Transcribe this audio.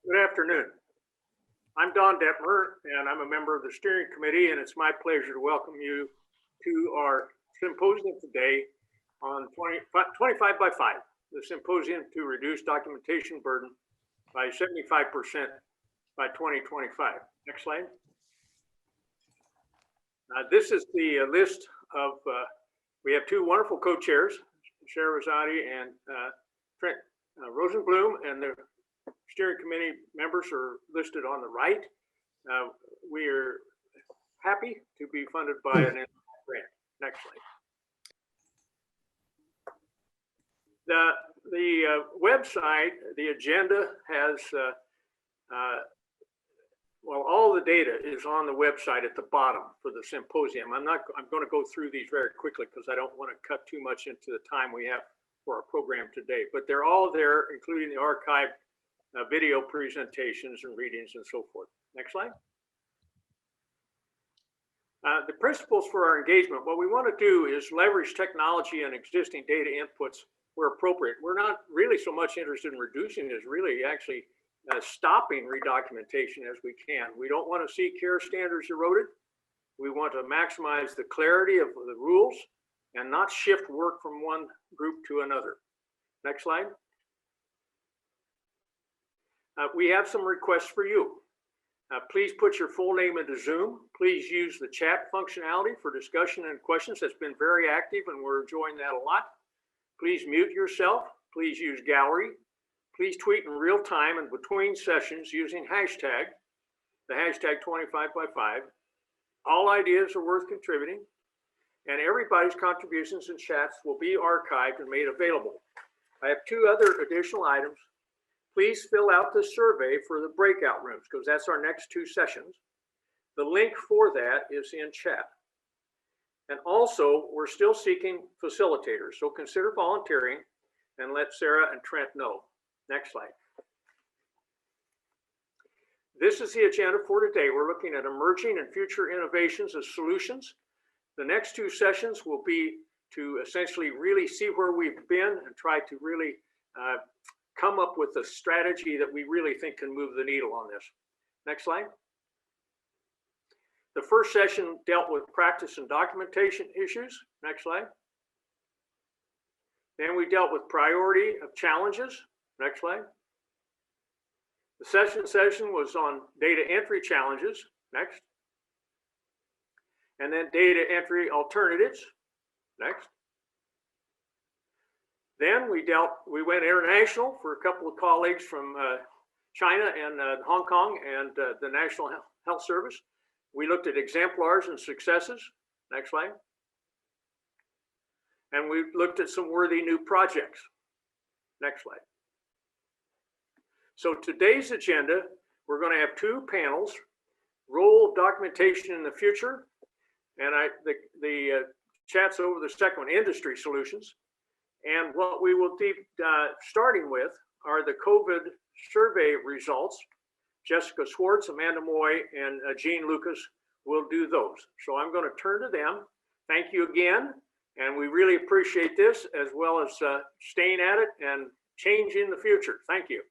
Good afternoon. I'm Detmer, and I'm a member of the steering committee, and it's my pleasure to welcome you to our symposium today on 25 by 5, the symposium to reduce documentation burden by 75% by 2025. Next slide. This is the list of, we have two wonderful co-chairs, Sarah Rosati and Trent Rosenblum, and the steering committee members are listed on the right. We are happy to be funded by an grant. Next slide. The website, the agenda has, well, all the data is on the website at the bottom for the symposium. I'm going to go through these very quickly because I don't want to cut too much into the time we have for our program today, but they're all there, including the archived video presentations and readings and so forth. Next slide. The principles for our engagement, what we want to do is leverage technology and existing data inputs where appropriate. We're not really so much interested in reducing as really actually stopping redocumentation as we can. We don't want to see care standards eroded. We want to maximize the clarity of the rules and not shift work from one group to another. Next slide. We have some requests for you. Please put your full name into Zoom. Please use the chat functionality for discussion and questions. That's been very active and we're enjoying that a lot. Please mute yourself. Please use gallery. Please tweet in real time and between sessions using hashtag, the hashtag 25 by 5. All ideas are worth contributing, and everybody's contributions and chats will be archived and made available. I have two other additional items. Please fill out the survey for the breakout rooms because that's our next two sessions. The link for that is in chat. And also, we're still seeking facilitators, so consider volunteering and let Sarah and Trent know. Next slide. This is the agenda for today. We're looking at emerging and future innovations as solutions. The next two sessions will be to essentially really see where we've been and try to really come up with a strategy that we really think can move the needle on this. Next slide. The first session dealt with practice and documentation issues. Next slide. Then we dealt with priority of challenges. Next slide. The session was on data entry challenges. Next. And then data entry alternatives. Next. Then we went international for a couple of colleagues from China and Hong Kong and the National Health Service. We looked at exemplars and successes. Next slide. And we looked at some worthy new projects. Next slide. So today's agenda, we're going to have two panels, role of documentation in the future, and the chats over the second one, industry solutions. And what we will be starting with are the COVID survey results. Jessica Swartz, Amanda Moy, and Jean Lucas will do those. So I'm going to turn to them. Thank you again. And we really appreciate this as well as staying at it and changing the future. Thank you.